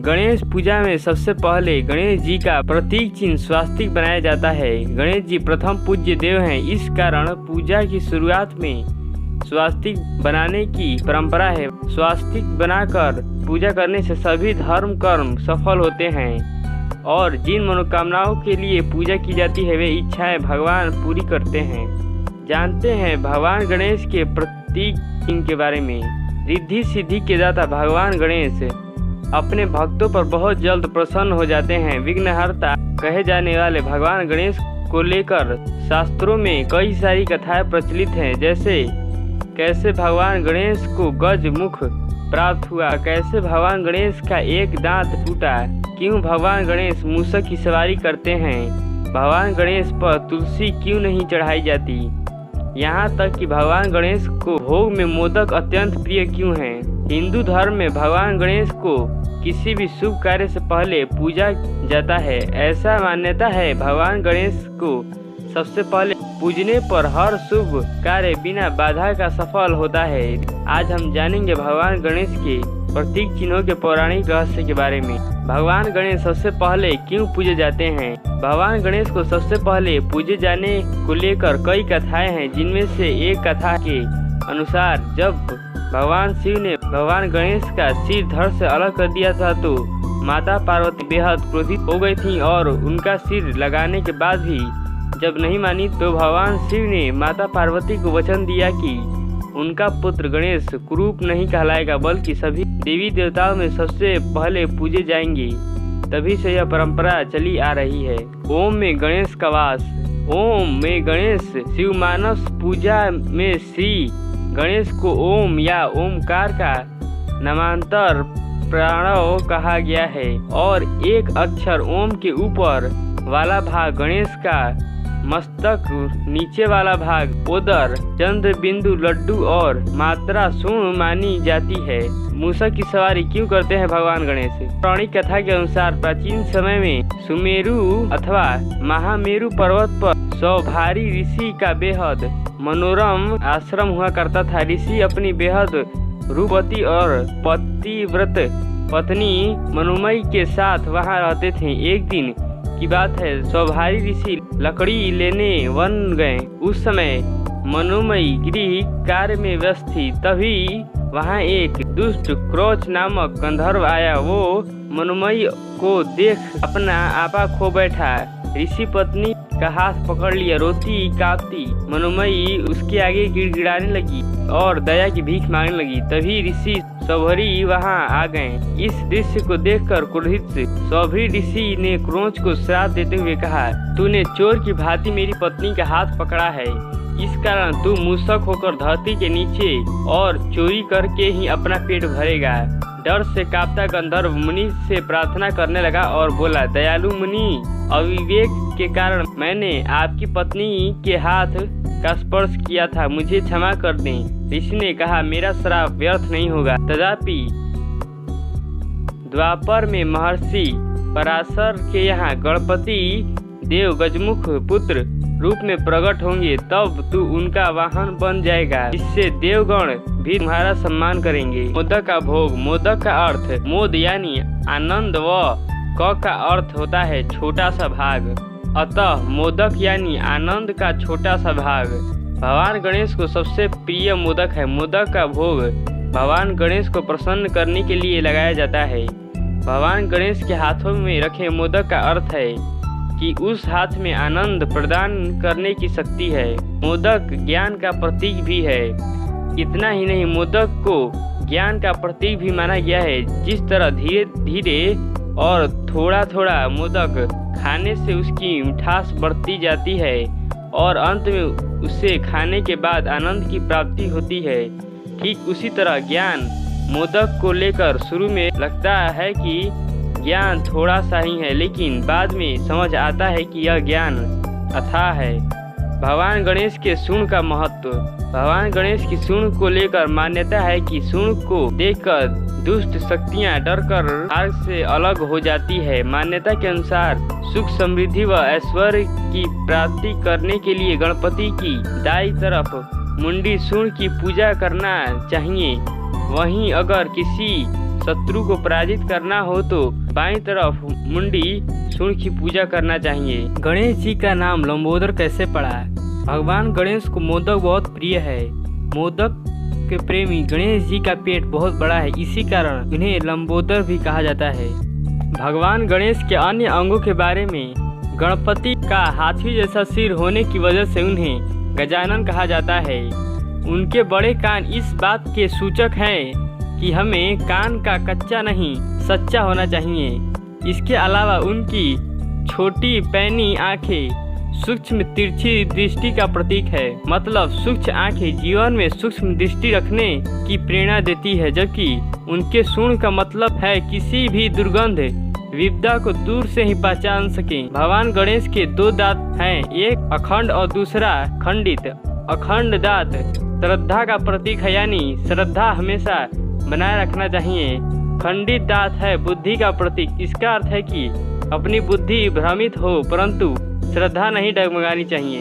गणेश पूजा में सबसे पहले गणेश जी का प्रतीक चिन्ह स्वास्तिक बनाया जाता है। गणेश जी प्रथम पूज्य देव हैं, इस कारण पूजा की शुरुआत में स्वास्तिक बनाने की परंपरा है। स्वास्तिक बनाकर पूजा करने से सभी धर्म कर्म सफल होते हैं और जिन मनोकामनाओं के लिए पूजा की जाती है वे इच्छाएं भगवान पूरी करते हैं। जानते हैं भगवान गणेश के प्रतीक चिन्ह के बारे में। रिद्धि सिद्धि के दाता भगवान गणेश अपने भक्तों पर बहुत जल्द प्रसन्न हो जाते हैं। विघ्नहर्ता कहे जाने वाले भगवान गणेश को लेकर शास्त्रों में कई सारी कथाएं प्रचलित हैं, जैसे कैसे भगवान गणेश को गज मुख प्राप्त हुआ, कैसे भगवान गणेश का एक दांत टूटा, क्यों भगवान गणेश मूषक की सवारी करते हैं, भगवान गणेश पर तुलसी क्यों नहीं चढ़ाई जाती, यहाँ तक कि भगवान गणेश को भोग में मोदक अत्यंत प्रिय क्यों हैं। हिंदू धर्म में भगवान गणेश को किसी भी शुभ कार्य से पहले पूजा जाता है। ऐसा मान्यता है भगवान गणेश को सबसे पहले पूजने पर हर शुभ कार्य बिना बाधा का सफल होता है। आज हम जानेंगे भगवान गणेश के प्रतीक चिन्हों के पौराणिक रहस्य के बारे में। भगवान गणेश सबसे पहले क्यों पूजे जाते हैं। भगवान गणेश को सबसे पहले पूजे जाने को लेकर कई कथाएं हैं, जिनमें से एक कथा के अनुसार जब भगवान शिव ने भगवान गणेश का सिर धड़ से अलग कर दिया था तो माता पार्वती बेहद क्रोधित हो गई थी और उनका सिर लगाने के बाद भी जब नहीं मानी तो भगवान शिव ने माता पार्वती को वचन दिया कि उनका पुत्र गणेश कुरूप नहीं कहलाएगा बल्कि सभी देवी देवताओं में सबसे पहले पूजे जाएंगे। तभी से यह परंपरा चली आ रही है। ओम में गणेश का वास। ओम में गणेश शिव मानस पूजा में श्री गणेश को ओम या ओमकार का नामांतर प्रणव कहा गया है और एक अक्षर ओम के ऊपर वाला भाग गणेश का मस्तक, नीचे वाला भाग उदर, चंद्र बिंदु लड्डू और मात्रा शून्य मानी जाती है। मूषक की सवारी क्यों करते हैं भगवान गणेश। पौराणिक कथा के अनुसार प्राचीन समय में सुमेरु अथवा महामेरु पर्वत पर सौभारी ऋषि का बेहद मनोरम आश्रम हुआ करता था। ऋषि अपनी बेहद रूपवती और पतिव्रत पत्नी मनोमयी के साथ वहां रहते थे। एक दिन की बात है, सौभारी ऋषि लकड़ी लेने वन गए। उस समय मनोमयी गृह कार्य में व्यस्त थी। तभी वहां एक दुष्ट क्रोच नामक गंधर्व आया। वो मनोमयी को देख अपना आपा खो बैठा। ऋषि पत्नी का हाथ पकड़ लिया। रोती कांपती मनोमयी उसके आगे गिड़गिड़ाने लगी और दया की भीख मांगने लगी। तभी ऋषि सौभरी वहां आ गए। इस दृश्य को देखकर क्रोधित सौभरी ऋषि ने क्रोच को श्राप देते हुए कहा, तूने चोर की भांति मेरी पत्नी का हाथ पकड़ा है, इस कारण तू मूषक होकर धरती के नीचे और चोरी करके ही अपना पेट भरेगा। डर से कांपता गंधर्व मुनि से प्रार्थना करने लगा और बोला, दयालु मुनि, अविवेक के कारण मैंने आपकी पत्नी के हाथ का स्पर्श किया था, मुझे क्षमा कर दें। ऋषि ने कहा, मेरा श्राप व्यर्थ नहीं होगा। तथापि द्वापर में महर्षि पराशर के यहाँ गणपति देव गजमुख पुत्र रूप में प्रकट होंगे, तब तू उनका वाहन बन जाएगा। इससे देवगण भी तुम्हारा सम्मान करेंगे। मोदक का भोग। मोदक का अर्थ मोद यानी आनंद व क का अर्थ होता है छोटा सा भाग, अतः मोदक यानी आनंद का छोटा सा भाग भगवान गणेश को सबसे प्रिय मोदक है। मोदक का भोग भगवान गणेश को प्रसन्न करने के लिए लगाया जाता है। भगवान गणेश के हाथों में रखे मोदक का अर्थ है कि उस हाथ में आनंद प्रदान करने की शक्ति है। मोदक ज्ञान का प्रतीक भी है। इतना ही नहीं, मोदक को ज्ञान का प्रतीक भी माना गया है। जिस तरह धीरे धीरे और थोड़ा थोड़ा मोदक खाने से उसकी मिठास बढ़ती जाती है और अंत में उसे खाने के बाद आनंद की प्राप्ति होती है, ठीक उसी तरह ज्ञान मोदक को लेकर शुरू में लगता है कि ज्ञान थोड़ा सा ही है, लेकिन बाद में समझ आता है कि यह ज्ञान अथाह है। भगवान गणेश के सूंड का महत्व। भगवान गणेश की सूंड को लेकर मान्यता है कि सूंड को देखकर दुष्ट शक्तियां डरकर आग से अलग हो जाती है। मान्यता के अनुसार सुख समृद्धि व ऐश्वर्य की प्राप्ति करने के लिए गणपति की दाईं तरफ मुंडी सूंड की पूजा करना चाहिए। वहीं अगर किसी शत्रु को पराजित करना हो तो बाईं तरफ मुंडी सूंड की पूजा करना चाहिए। गणेश जी का नाम लंबोदर कैसे पड़ा? भगवान गणेश को मोदक बहुत प्रिय है। मोदक के प्रेमी गणेश जी का पेट बहुत बड़ा है, इसी कारण इन्हें लंबोदर भी कहा जाता है। भगवान गणेश के अन्य अंगों के बारे में, गणपति का हाथी जैसा सिर होने की वजह से उन्हें गजानन कहा जाता है। उनके बड़े कान इस बात के सूचक हैं कि हमें कान का कच्चा नहीं सच्चा होना चाहिए। इसके अलावा उनकी छोटी पैनी आंखें सूक्ष्म तिरछी दृष्टि का प्रतीक है। मतलब सूक्ष्म आंखें जीवन में सूक्ष्म दृष्टि रखने की प्रेरणा देती है, जबकि उनके सूंड का मतलब है किसी भी दुर्गंध विपदा को दूर से ही पहचान सके। भगवान गणेश के 2 दांत हैं, एक अखंड और दूसरा खंडित। अखंड दांत श्रद्धा का प्रतीक है, यानी श्रद्धा हमेशा बनाए रखना चाहिए। खंडित दांत है बुद्धि का प्रतीक। इसका अर्थ है कि अपनी बुद्धि भ्रमित हो परंतु श्रद्धा नहीं डगमगानी चाहिए।